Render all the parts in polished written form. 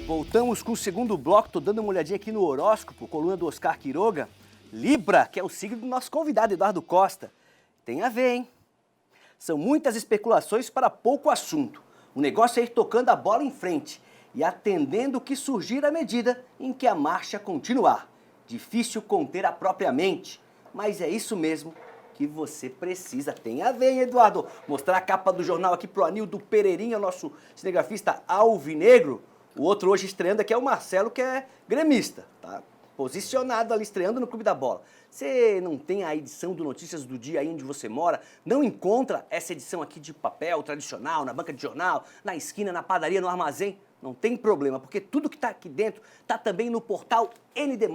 Voltamos com o segundo bloco, tô dando uma olhadinha aqui no horóscopo, coluna do Oscar Quiroga. Libra, que é o signo do nosso convidado, Eduardo Costa. Tem a ver, hein? São muitas especulações para pouco assunto. O negócio é ir tocando a bola em frente e atendendo o que surgir à medida em que a marcha continuar. Difícil conter a própria mente, mas é isso mesmo que você precisa. Tem a ver, hein, Eduardo? Mostrar a capa do jornal aqui pro Anildo Pereirinha, nosso cinegrafista alvinegro. O outro hoje estreando aqui é o Marcelo, que é gremista, tá? Posicionado ali, estreando no Clube da Bola. Você não tem a edição do Notícias do Dia aí onde você mora? Não encontra essa edição aqui de papel tradicional, na banca de jornal, na esquina, na padaria, no armazém? Não tem problema, porque tudo que está aqui dentro está também no portal ND+,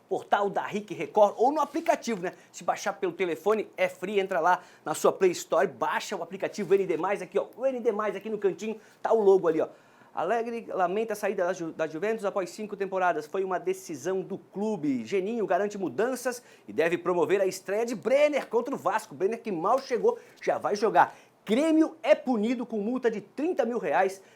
portal da RIC Record ou no aplicativo, né? Se baixar pelo telefone é free, entra lá na sua Play Store, baixa o aplicativo ND+, aqui ó, o ND+, aqui no cantinho, tá o logo ali ó. Alegre lamenta a saída da Juventus após 5 temporadas. Foi uma decisão do clube. Geninho garante mudanças e deve promover a estreia de Brenner contra o Vasco. Brenner que mal chegou, já vai jogar. Grêmio é punido com multa de R$30 mil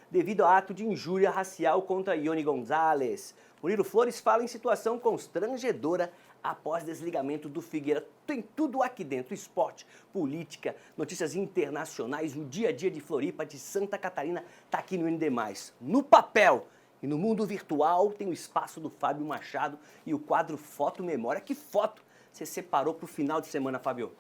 devido a ato de injúria racial contra Ione Gonzalez. Murilo Flores fala em situação constrangedora após desligamento do Figueira. Tem tudo aqui dentro: esporte, política, notícias internacionais, o dia a dia de Floripa, de Santa Catarina, tá aqui no ND+. No papel e no mundo virtual tem o espaço do Fábio Machado e o quadro Foto Memória. Que foto você separou para o final de semana, Fábio?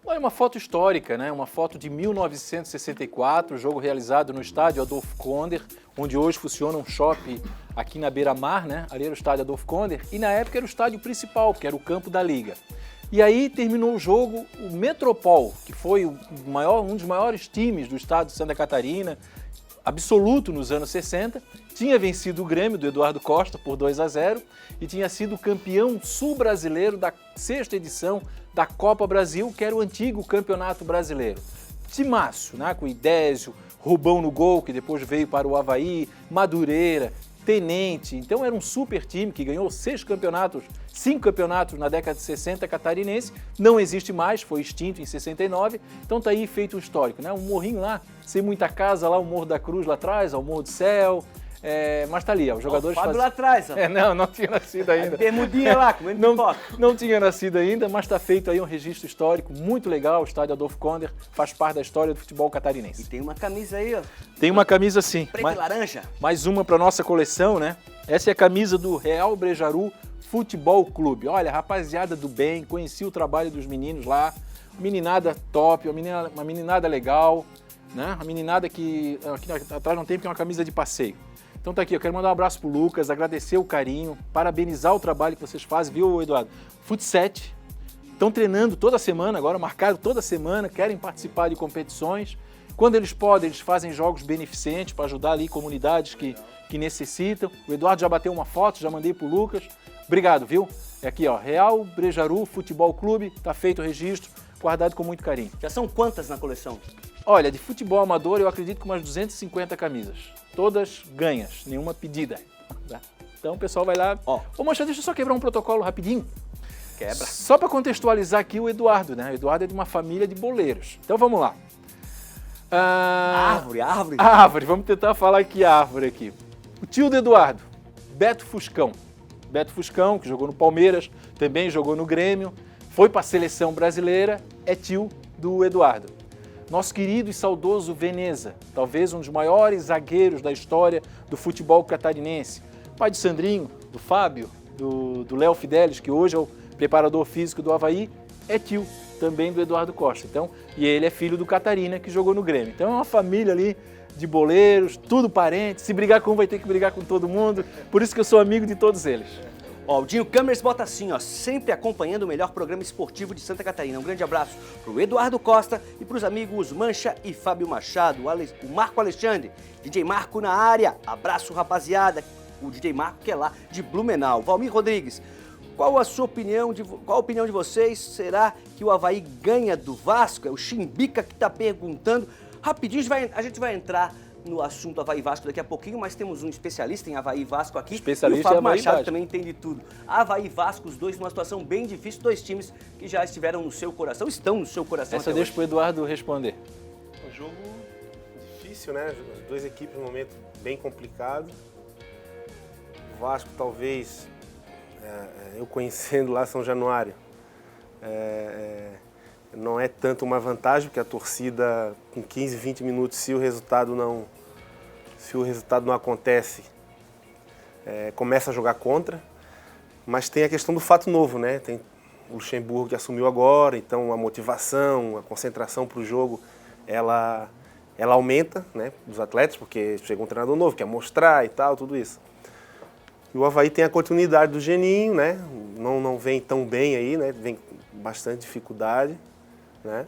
É uma foto histórica, né? Uma foto de 1964, jogo realizado no estádio Adolfo Konder, onde hoje funciona um shopping aqui na beira-mar, né? Ali era o estádio Adolfo Konder, e na época era o estádio principal, que era o campo da Liga. E aí terminou o jogo, o Metropol, que foi um dos maiores times do estado de Santa Catarina, absoluto nos anos 60, tinha vencido o Grêmio do Eduardo Costa por 2-0 e tinha sido campeão sul-brasileiro da 6ª edição da Copa Brasil, que era o antigo Campeonato Brasileiro. Timaço, né? Com Idésio, Rubão no gol, que depois veio para o Avaí, Madureira, Tenente. Então era um super time que ganhou 5 campeonatos na década de 60 catarinense. Não existe mais, foi extinto em 69. Então tá aí feito o histórico, né? Um morrinho lá, sem muita casa, lá o Morro da Cruz lá atrás, o Morro do Céu. Mas tá ali, ó, os jogadores... O Fábio lá atrás, ó. Não tinha nascido ainda. Bermudinha lá, comendo pipoca. Não tinha nascido ainda, mas tá feito aí um registro histórico muito legal. O estádio Adolfo Konder faz parte da história do futebol catarinense. E tem uma camisa aí, ó. Tem uma camisa sim. Preta e laranja. Mais uma para nossa coleção, né? Essa é a camisa do Real Brejaru Futebol Clube. Olha, rapaziada do bem, conheci o trabalho dos meninos lá. Meninada top, uma meninada legal, né? A meninada que aqui atrás não tem, porque é uma camisa de passeio. Então tá aqui, eu quero mandar um abraço pro Lucas, agradecer o carinho, parabenizar o trabalho que vocês fazem, viu, Eduardo? Fut7, estão treinando toda semana agora, marcado toda semana, querem participar de competições. Quando eles podem, eles fazem jogos beneficentes para ajudar ali comunidades que necessitam. O Eduardo já bateu uma foto, já mandei pro Lucas. Obrigado, viu? É aqui, ó, Real Brejaru Futebol Clube, tá feito o registro, guardado com muito carinho. Já são quantas na coleção? Olha, de futebol amador eu acredito que umas 250 camisas. Todas ganhas, nenhuma pedida. Tá? Então o pessoal vai lá... Ô, Mancha, deixa eu só quebrar um protocolo rapidinho. Quebra. Só para contextualizar aqui o Eduardo, né? O Eduardo é de uma família de boleiros. Então vamos lá. Árvore, vamos tentar falar aqui a árvore aqui. O tio do Eduardo, Beto Fuscão. Beto Fuscão, que jogou no Palmeiras, também jogou no Grêmio, foi para a seleção brasileira, é tio do Eduardo. Nosso querido e saudoso Veneza, talvez um dos maiores zagueiros da história do futebol catarinense. Pai do Sandrinho, do Fábio, do Léo Fidelis, que hoje é o preparador físico do Avaí, é tio também do Eduardo Costa. Então, e ele é filho do Catarina, que jogou no Grêmio. Então é uma família ali de boleiros, tudo parente. Se brigar com um, vai ter que brigar com todo mundo. Por isso que eu sou amigo de todos eles. O Dinho Câmeras bota assim, ó, sempre acompanhando o melhor programa esportivo de Santa Catarina. Um grande abraço pro Eduardo Costa e pros amigos Mancha e Fábio Machado, o Marco Alexandre, DJ Marco na área. Abraço, rapaziada. O DJ Marco que é lá de Blumenau. Valmir Rodrigues, qual a opinião de vocês? Será que o Avaí ganha do Vasco? É o Chimbica que tá perguntando. Rapidinho, a gente vai entrar no assunto Avaí Vasco daqui a pouquinho, mas temos um especialista em Avaí Vasco aqui. Especialista e o Fábio Avaí Machado Vasco também entende tudo. Avaí e Vasco, os dois numa situação bem difícil, 2 times que já estiveram no seu coração, estão no seu coração. Essa deixa pro Eduardo responder. Um jogo difícil, né? As 2 equipes num momento bem complicado. Vasco talvez, eu conhecendo lá São Januário, não é tanto uma vantagem, porque a torcida com 15, 20 minutos, se o resultado não acontece, começa a jogar contra. Mas tem a questão do fato novo, né? Tem o Luxemburgo que assumiu agora, então a motivação, a concentração para o jogo, ela aumenta, né, dos atletas, porque chega um treinador novo, quer mostrar e tal, tudo isso. E o Avaí tem a continuidade do Geninho, né? Não vem tão bem aí, né? Vem com bastante dificuldade, né?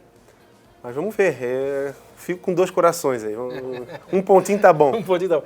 Mas vamos ver, fico com 2 corações aí, um pontinho tá bom. Um pontinho tá bom.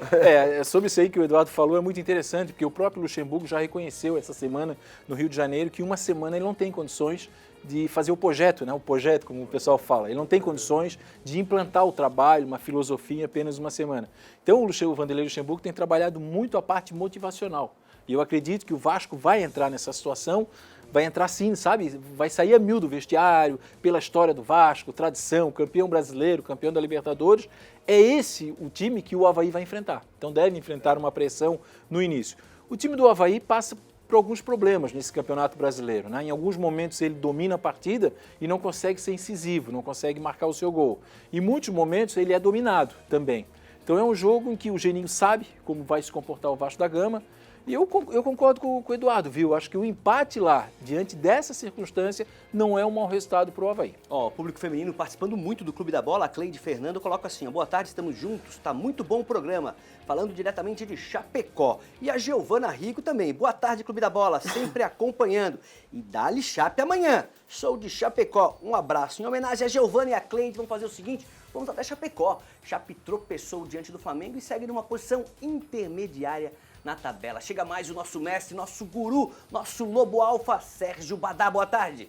Sobre isso aí que o Eduardo falou é muito interessante, porque o próprio Luxemburgo já reconheceu essa semana no Rio de Janeiro que uma semana ele não tem condições de fazer o projeto, né? O projeto, como o pessoal fala. Ele não tem condições de implantar o trabalho, uma filosofia em apenas uma semana. Então o Vanderlei Luxemburgo tem trabalhado muito a parte motivacional. E eu acredito que o Vasco vai entrar nessa situação, vai entrar sim, sabe? Vai sair a mil do vestiário, pela história do Vasco, tradição, campeão brasileiro, campeão da Libertadores. É esse o time que o Avaí vai enfrentar. Então deve enfrentar uma pressão no início. O time do Avaí passa por alguns problemas nesse campeonato brasileiro, né? Em alguns momentos ele domina a partida e não consegue ser incisivo, não consegue marcar o seu gol. Em muitos momentos ele é dominado também. Então é um jogo em que o Geninho sabe como vai se comportar o Vasco da Gama. E eu concordo com o Eduardo, viu? Acho que o empate lá, diante dessa circunstância, não é um mau resultado para o Avaí. Ó, o público feminino participando muito do Clube da Bola, a Cleide Fernando coloca assim, boa tarde, estamos juntos, tá muito bom o programa, falando diretamente de Chapecó. E a Giovana Rico também, boa tarde Clube da Bola, sempre acompanhando. E dá-lhe Chape amanhã, sou de Chapecó, um abraço. Em homenagem a Giovana e a Cleide, vamos fazer o seguinte, vamos até Chapecó. Chape tropeçou diante do Flamengo e segue numa posição intermediária na tabela. Chega mais o nosso mestre, nosso guru, nosso lobo alfa, Sérgio Badá. Boa tarde.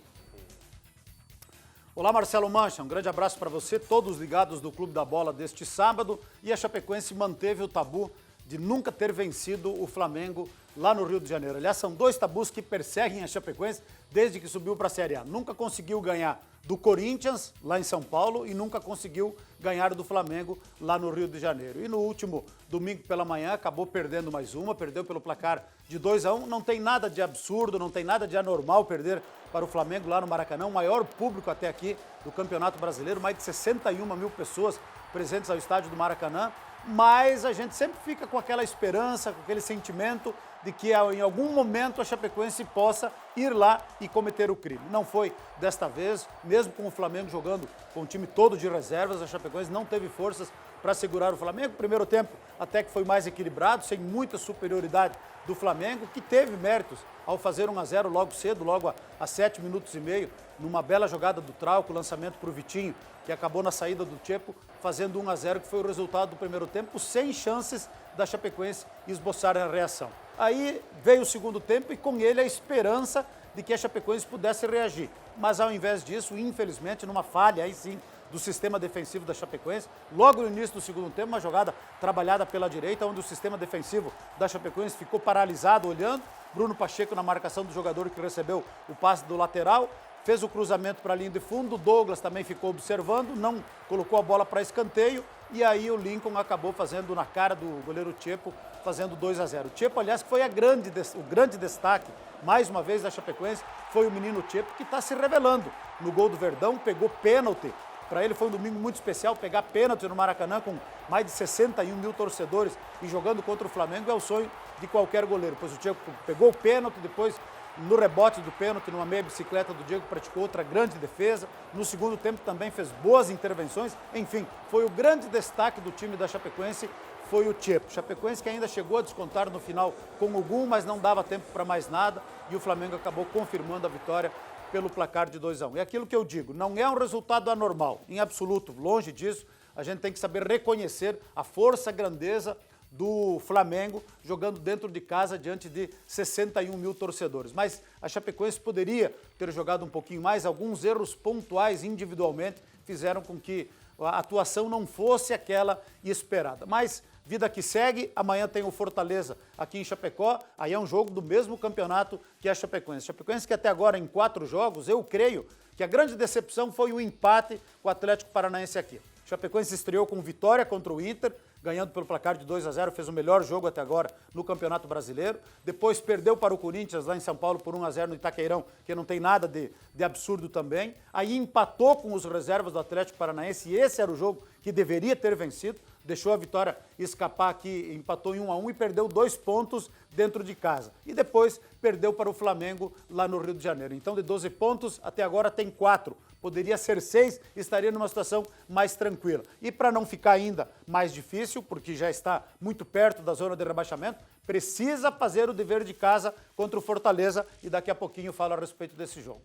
Olá, Marcelo Mancha, um grande abraço para você, todos ligados do Clube da Bola deste sábado. E a Chapecoense manteve o tabu de nunca ter vencido o Flamengo lá no Rio de Janeiro. Aliás, são 2 tabus que perseguem a Chapecoense desde que subiu para a Série A. Nunca conseguiu ganhar do Corinthians, lá em São Paulo, e nunca conseguiu ganhar do Flamengo lá no Rio de Janeiro. E no último domingo pela manhã acabou perdendo mais uma, perdeu pelo placar de 2-1. Não tem nada de absurdo, não tem nada de anormal perder para o Flamengo lá no Maracanã, o maior público até aqui do Campeonato Brasileiro, mais de 61 mil pessoas presentes ao estádio do Maracanã. Mas a gente sempre fica com aquela esperança, com aquele sentimento de que em algum momento a Chapecoense possa ir lá e cometer o crime. Não foi desta vez, mesmo com o Flamengo jogando com o time todo de reservas, a Chapecoense não teve forças para segurar o Flamengo. Primeiro tempo até que foi mais equilibrado, sem muita superioridade do Flamengo, que teve méritos ao fazer 1-0 logo cedo, logo a 7 minutos e meio, numa bela jogada do Trauco, lançamento para o Vitinho, que acabou na saída do Tchepo, fazendo 1-0, que foi o resultado do primeiro tempo, sem chances da Chapecoense esboçar a reação. Aí veio o segundo tempo e com ele a esperança de que a Chapecoense pudesse reagir. Mas ao invés disso, infelizmente, numa falha aí sim do sistema defensivo da Chapecoense, logo no início do segundo tempo, uma jogada trabalhada pela direita, onde o sistema defensivo da Chapecoense ficou paralisado olhando, Bruno Pacheco na marcação do jogador que recebeu o passe do lateral, fez o cruzamento para a linha de fundo, o Douglas também ficou observando, não colocou a bola para escanteio, e aí o Lincoln acabou fazendo na cara do goleiro Tchepo, fazendo 2-0. O Tchepo, aliás, que foi o grande destaque, mais uma vez, da Chapecoense, foi o menino Tchepo, que está se revelando no gol do Verdão, pegou pênalti. Para ele foi um domingo muito especial, pegar pênalti no Maracanã com mais de 61 mil torcedores e jogando contra o Flamengo é o sonho de qualquer goleiro. Pois o Diego pegou o pênalti, depois no rebote do pênalti, numa meia bicicleta do Diego, praticou outra grande defesa. No segundo tempo também fez boas intervenções. Enfim, foi o grande destaque do time da Chapecoense, foi o Tchepo. Chapecoense que ainda chegou a descontar no final com o Gum, mas não dava tempo para mais nada e o Flamengo acabou confirmando a vitória pelo placar de 2-1. É aquilo que eu digo, não é um resultado anormal, em absoluto, longe disso. A gente tem que saber reconhecer a força, a grandeza do Flamengo jogando dentro de casa diante de 61 mil torcedores. Mas a Chapecoense poderia ter jogado um pouquinho mais, alguns erros pontuais individualmente fizeram com que a atuação não fosse aquela esperada. Mas vida que segue, amanhã tem o Fortaleza aqui em Chapecó, aí é um jogo do mesmo campeonato que a Chapecoense. Chapecoense que até agora em 4 jogos, eu creio que a grande decepção foi o empate com o Atlético Paranaense aqui. Chapecoense estreou com vitória contra o Inter, ganhando pelo placar de 2-0, fez o melhor jogo até agora no Campeonato Brasileiro. Depois perdeu para o Corinthians lá em São Paulo por 1-0 no Itaqueirão, que não tem nada de absurdo também. Aí empatou com os reservas do Atlético Paranaense e esse era o jogo que deveria ter vencido. Deixou a vitória escapar aqui, empatou em 1-1 e perdeu 2 pontos dentro de casa. E depois perdeu para o Flamengo lá no Rio de Janeiro. Então, de 12 pontos, até agora tem 4. Poderia ser 6, estaria numa situação mais tranquila. E para não ficar ainda mais difícil, porque já está muito perto da zona de rebaixamento, precisa fazer o dever de casa contra o Fortaleza e daqui a pouquinho falo a respeito desse jogo.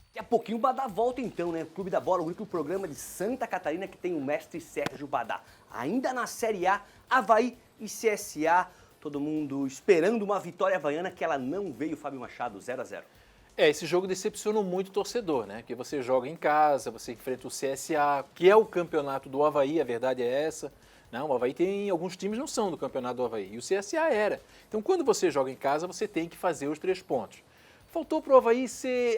Daqui a pouquinho o Badá volta então, né? Clube da Bola, o único programa de Santa Catarina que tem o mestre Sérgio Badá. Ainda na Série A, Avaí e CSA, todo mundo esperando uma vitória havaiana que ela não veio, Fábio Machado, 0-0. Esse jogo decepcionou muito o torcedor, né? Porque você joga em casa, você enfrenta o CSA, que é o campeonato do Avaí, a verdade é essa. Não, o Avaí tem, alguns times não são do campeonato do Avaí, e o CSA era. Então, quando você joga em casa, você tem que fazer os 3 pontos. Faltou para o Avaí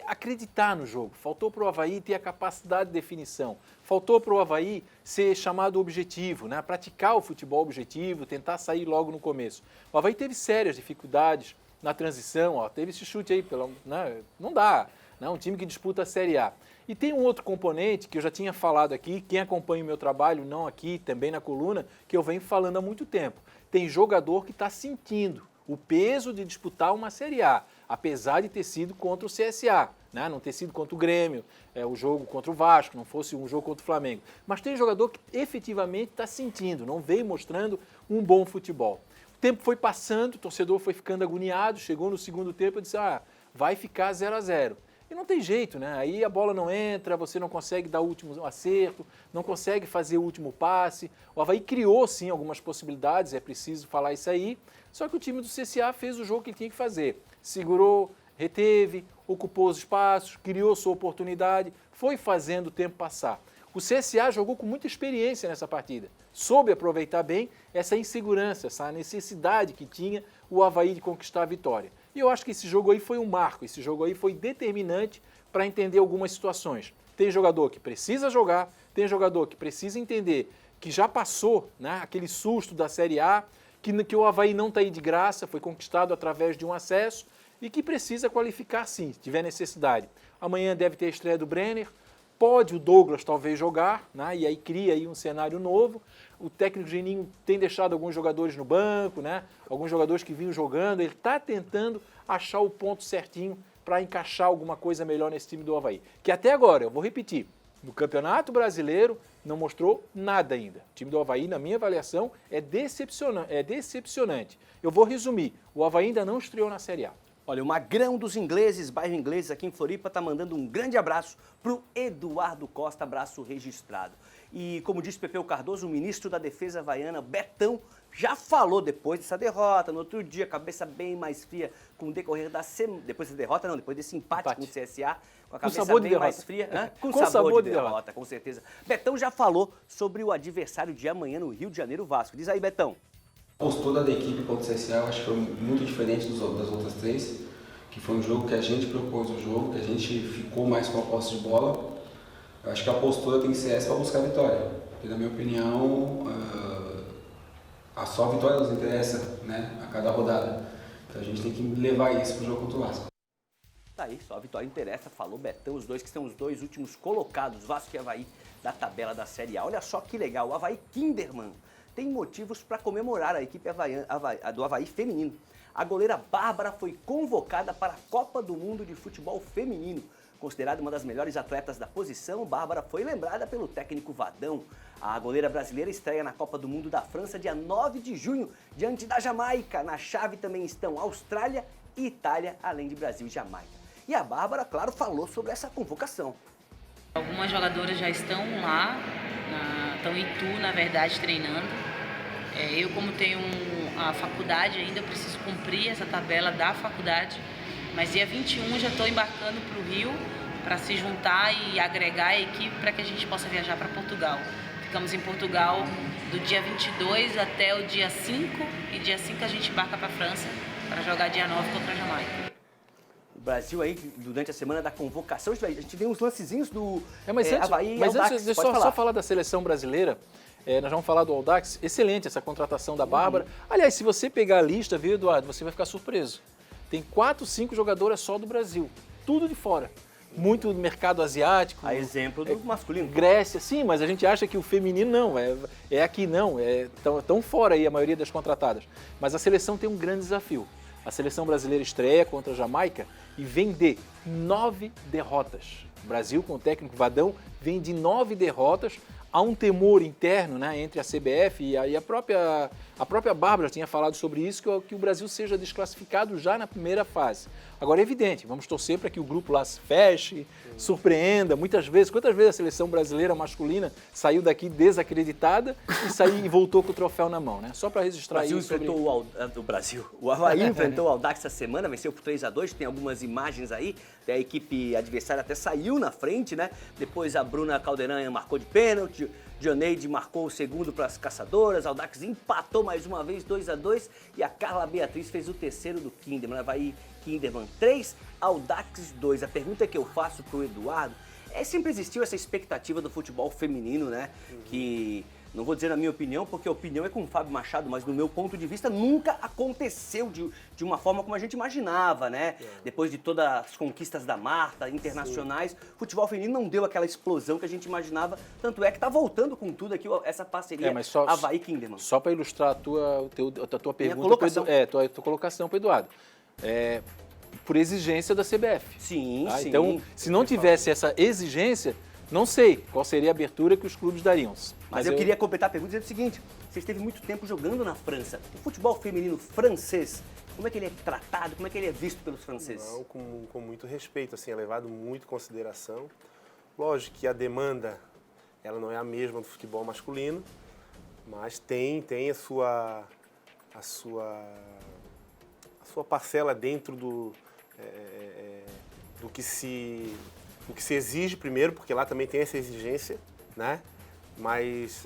acreditar no jogo, faltou para o Avaí ter a capacidade de definição, faltou para o Avaí ser chamado objetivo, né? Praticar o futebol objetivo, tentar sair logo no começo. O Avaí teve sérias dificuldades na transição, ó, teve esse chute aí, né? Não dá, né? Um time que disputa a Série A. E tem um outro componente que eu já tinha falado aqui, quem acompanha o meu trabalho, não aqui, também na coluna, que eu venho falando há muito tempo. Tem jogador que está sentindo o peso de disputar uma Série A, apesar de ter sido contra o CSA, né? Não ter sido contra o Grêmio, o jogo contra o Vasco, não fosse um jogo contra o Flamengo. Mas tem jogador que efetivamente está sentindo, não veio mostrando um bom futebol. O tempo foi passando, o torcedor foi ficando agoniado, chegou no segundo tempo e disse, vai ficar 0-0. E não tem jeito, né? Aí a bola não entra, você não consegue dar o último acerto, não consegue fazer o último passe. O Avaí criou, sim, algumas possibilidades, é preciso falar isso aí, só que o time do CSA fez o jogo que tinha que fazer. Segurou, reteve, ocupou os espaços, criou sua oportunidade, foi fazendo o tempo passar. O CSA jogou com muita experiência nessa partida, soube aproveitar bem essa insegurança, essa necessidade que tinha o Avaí de conquistar a vitória. E eu acho que esse jogo aí foi um marco, esse jogo aí foi determinante para entender algumas situações. Tem jogador que precisa jogar, tem jogador que precisa entender que já passou, né, aquele susto da Série A, que o Avaí não está aí de graça, foi conquistado através de um acesso e que precisa qualificar sim, se tiver necessidade. Amanhã deve ter a estreia do Brenner, pode o Douglas talvez jogar, né, e aí cria aí um cenário novo. O técnico Geninho tem deixado alguns jogadores no banco, né, alguns jogadores que vinham jogando, ele está tentando achar o ponto certinho para encaixar alguma coisa melhor nesse time do Avaí. Que até agora, eu vou repetir, no Campeonato Brasileiro não mostrou nada ainda. O time do Avaí, na minha avaliação, é decepcionante. Eu vou resumir, o Avaí ainda não estreou na Série A. Olha, o Magrão dos Ingleses, bairro Ingleses aqui em Floripa, está mandando um grande abraço para o Eduardo Costa, abraço registrado. E como disse Pepeu Cardoso, o ministro da Defesa havaiana, Betão, já falou depois dessa derrota, no outro dia, cabeça bem mais fria, com o decorrer da semana, depois dessa derrota não, depois desse empate com o CSA, com a cabeça bem mais fria, com sabor de derrota, com certeza. Betão já falou sobre o adversário de amanhã no Rio de Janeiro, Vasco. Diz aí, Betão. A postura da equipe contra o CSA eu acho que foi muito diferente das outras 3, que foi um jogo que a gente propôs o jogo, que a gente ficou mais com a posse de bola. Eu acho que a postura tem que ser essa para buscar a vitória, porque na minha opinião só a vitória nos interessa, né, a cada rodada. Então a gente tem que levar isso para o jogo contra o Vasco. Tá aí, só a vitória interessa, falou Betão, os dois que são os 2 últimos colocados, Vasco e Avaí, da tabela da Série A. Olha só que legal, o Avaí Kinderman tem motivos para comemorar a equipe do Avaí feminino. A goleira Bárbara foi convocada para a Copa do Mundo de Futebol Feminino. Considerada uma das melhores atletas da posição, Bárbara foi lembrada pelo técnico Vadão. A goleira brasileira estreia na Copa do Mundo da França dia 9 de junho, diante da Jamaica. Na chave também estão Austrália e Itália, além de Brasil e Jamaica. E a Bárbara, claro, falou sobre essa convocação. Algumas jogadoras já estão lá, estão em Itu, na verdade, treinando. Eu, como tenho a faculdade ainda, eu preciso cumprir essa tabela da faculdade. Mas dia 21 já estou embarcando para o Rio para se juntar e agregar a equipe para que a gente possa viajar para Portugal. Ficamos em Portugal do dia 22 até o dia 5 e dia 5 a gente embarca para a França para jogar dia 9 contra a Jamaica. O Brasil aí, durante a semana da convocação, a gente vê uns lancezinhos do Mas antes, Avaí e mas Audax, antes deixa pode só falar da seleção brasileira. Nós vamos falar do Audax, excelente essa contratação da Bárbara. Aliás, se você pegar a lista, viu, Eduardo, você vai ficar surpreso. Tem 4, 5 jogadoras só do Brasil, tudo de fora. Muito do mercado asiático. A exemplo do masculino. Grécia, sim, mas a gente acha que o feminino não, é aqui não, tão fora aí a maioria das contratadas. Mas a seleção tem um grande desafio. A seleção brasileira estreia contra a Jamaica e vem de 9 derrotas. O Brasil, com o técnico Vadão, vem de 9 derrotas. Há um temor interno, né, entre a CBF e a própria Bárbara tinha falado sobre isso, que o Brasil seja desclassificado já na primeira fase. Agora é evidente, vamos torcer para que o grupo lá se feche, surpreenda. Quantas vezes a seleção brasileira masculina saiu daqui desacreditada e voltou com o troféu na mão, né? Só para registrar O Brasil isso. enfrentou o Avaí enfrentou o Audax essa semana, venceu por 3-2, tem algumas imagens aí, a equipe adversária até saiu na frente, né? Depois a Bruna Caldeirão marcou de pênalti, Dioneide marcou o segundo para as caçadoras, Audax empatou mais uma vez 2-2 e a Carla Beatriz fez o terceiro do Kinderman. Avaí Kinderman 3, Audax 2. A pergunta que eu faço pro Eduardo sempre existiu essa expectativa do futebol feminino, né? Que, não vou dizer na minha opinião, porque a opinião é com o Fábio Machado, mas no meu ponto de vista nunca aconteceu de uma forma como a gente imaginava, né? Depois de todas as conquistas da Marta, internacionais, o futebol feminino não deu aquela explosão que a gente imaginava, tanto é que tá voltando com tudo aqui essa parceria Avaí Kinderman. Só para ilustrar a tua pergunta, colocação. tua colocação para o Eduardo. Por exigência da CBF. Sim, tá? sim. Então, se não tivesse essa exigência, não sei qual seria a abertura que os clubes dariam. Mas eu queria completar a pergunta dizendo o seguinte, você esteve muito tempo jogando na França. O futebol feminino francês, como é que ele é tratado, como é que ele é visto pelos franceses? Não, com muito respeito, assim, é levado muito em consideração. Lógico que a demanda, ela não é a mesma do futebol masculino, mas tem a sua parcela dentro do que se exige primeiro, porque lá também tem essa exigência, né? Mas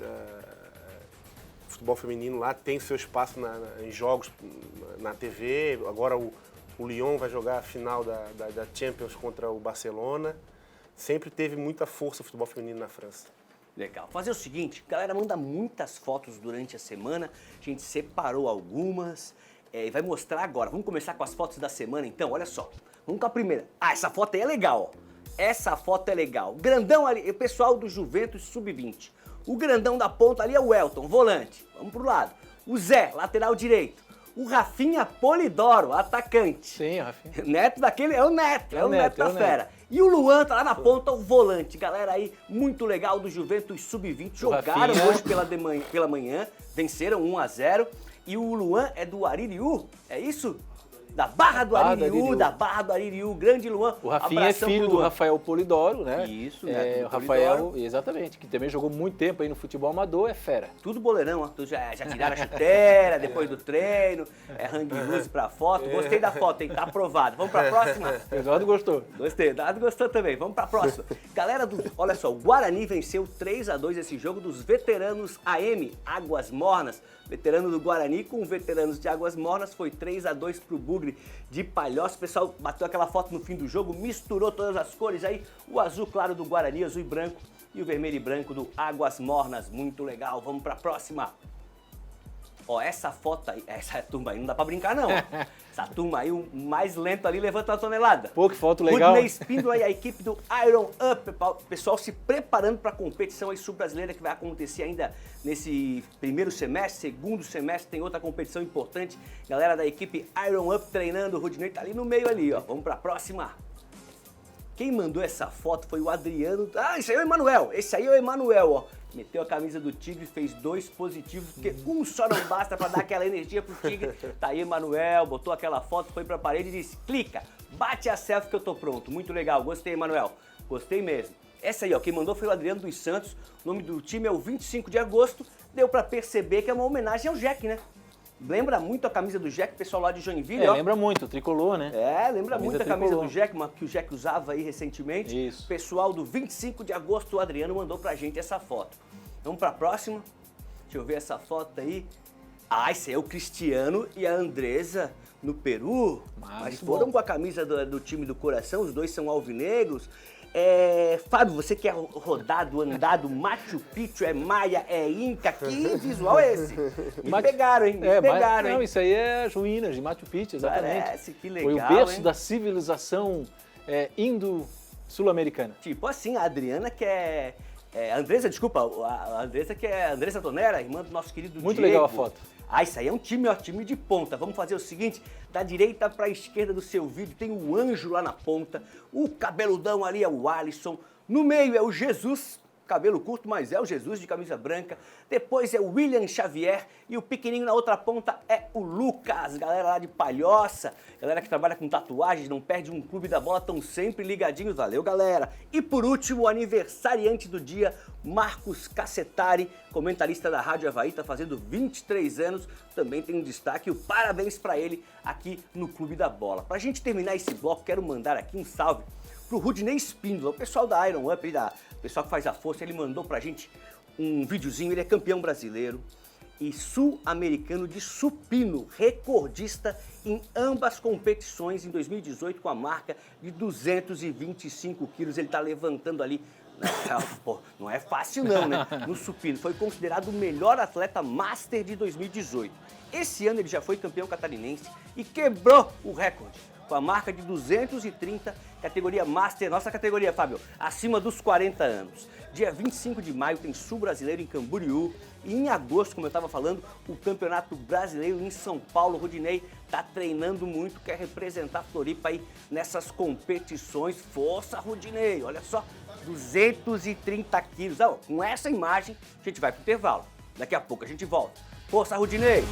o futebol feminino lá tem seu espaço em jogos na TV. Agora o Lyon vai jogar a final da Champions contra o Barcelona. Sempre teve muita força o futebol feminino na França. Legal. Fazer o seguinte, galera, manda muitas fotos durante a semana, a gente separou algumas e vai mostrar agora. Vamos começar com as fotos da semana então, olha só. Vamos com a primeira. Essa foto aí é legal, ó. Essa foto é legal. Grandão ali, o pessoal do Juventus Sub-20. O grandão da ponta ali é o Elton, volante. Vamos pro lado. O Zé, lateral direito. O Rafinha Polidoro, atacante. Sim, o Rafinha. Neto daquele, é o Neto da fera. E o Luan tá lá na ponta, o volante. Galera aí, muito legal do Juventus Sub-20. Jogaram hoje pela manhã, venceram 1-0. E o Luan é do Aririú, é isso? Da Barra do Aririú, grande Luan. O Rafinha é filho do Rafael Polidoro, né? Isso, né? O Rafael, exatamente, que também jogou muito tempo aí no futebol amador, é fera. Tudo boleirão, ó. Já tiraram a chuteira depois do treino, hang loose pra foto. Gostei da foto, hein? Tá aprovado. Vamos pra próxima? O Eduardo gostou. Gostei, o Eduardo gostou também. Vamos pra próxima. Galera, olha só, o Guarani venceu 3-2 esse jogo dos veteranos AM, Águas Mornas. Veterano do Guarani com veteranos de Águas Mornas, foi 3-2 pro Bugre de Palhoça. O pessoal bateu aquela foto no fim do jogo, misturou todas as cores aí, o azul claro do Guarani, azul e branco, e o vermelho e branco do Águas Mornas. Muito legal, vamos pra próxima. Ó, essa foto aí, essa turma aí não dá pra brincar não, ó. Essa turma aí, o mais lento ali levanta uma tonelada. Pô, que foto legal. Rudney Espíndola e a equipe do Iron Up, pessoal se preparando para a competição sul-brasileira que vai acontecer ainda nesse primeiro semestre, segundo semestre tem outra competição importante. Galera da equipe Iron Up treinando, o Rudney tá ali no meio ali, ó. Vamos para a próxima. Quem mandou essa foto foi o Adriano. Ah, esse aí é o Emanuel. Esse aí é o Emanuel, ó. Meteu a camisa do Tigre, fez 2 positivos, porque um só não basta para dar aquela energia pro Tigre. Tá aí, Emanuel, botou aquela foto, foi pra parede e disse, clica, bate a selfie que eu tô pronto. Muito legal, gostei, Emanuel. Gostei mesmo. Essa aí, ó, quem mandou foi o Adriano dos Santos. O nome do time é o 25 de agosto. Deu pra perceber que é uma homenagem ao Jack, né? Lembra muito a camisa do Jack, pessoal lá de Joinville, ó. Lembra muito, o tricolor, né? Lembra muito a camisa do Jack, que o Jack usava aí recentemente. Isso. Pessoal do 25 de agosto, o Adriano mandou pra gente essa foto. Vamos pra próxima? Deixa eu ver essa foto aí. Ah, esse é o Cristiano e a Andresa no Peru. Mas foram com a camisa do time do coração, os dois são alvinegros. Fábio, você quer rodado, andado, Machu Picchu, é Maia, é Inca, que visual é esse? Me pegaram, hein? Me pegaram, não, hein? isso aí é as ruínas de Machu Picchu, exatamente. Parece, que legal, Foi o berço hein? da civilização indo-sul-americana. Tipo assim, a Adriana que é... Andressa, desculpa, a Andressa que é Andressa Tonera, irmã do nosso querido Muito Diego. legal a foto. Ah, isso aí é um time, ó, time de ponta. Vamos fazer o seguinte, da direita para a esquerda do seu vídeo tem o Anjo lá na ponta, o cabeludão ali é o Alisson, no meio é o Jesus, cabelo curto, mas é o Jesus de camisa branca, depois é o William Xavier e o pequenininho na outra ponta é o Lucas, galera lá de Palhoça, galera que trabalha com tatuagens, não perde um clube da bola, estão sempre ligadinhos, valeu galera. E por último, o aniversariante do dia, Marcos Cassetari, comentarista da Rádio Avaí, está fazendo 23 anos, também tem um destaque, o parabéns para ele aqui no Clube da Bola. Pra gente terminar esse bloco, quero mandar aqui um salve pro Rudinei Espíndola, o pessoal da Iron Up, o pessoal que faz a força, ele mandou pra gente um videozinho, ele é campeão brasileiro e sul-americano de supino, recordista em ambas competições em 2018 com a marca de 225 quilos, ele tá levantando ali, pô, não é fácil não, né, no supino, foi considerado o melhor atleta master de 2018. Esse ano ele já foi campeão catarinense e quebrou o recorde com a marca de 230, categoria Master, nossa categoria, Fábio, acima dos 40 anos. Dia 25 de maio tem Sul Brasileiro em Camboriú e em agosto, como eu estava falando, o Campeonato Brasileiro em São Paulo. Rodinei está treinando muito, quer representar Floripa aí nessas competições. Força, Rodinei, olha só, 230 quilos. Com essa imagem, a gente vai pro intervalo. Daqui a pouco a gente volta. Força, Rodinei!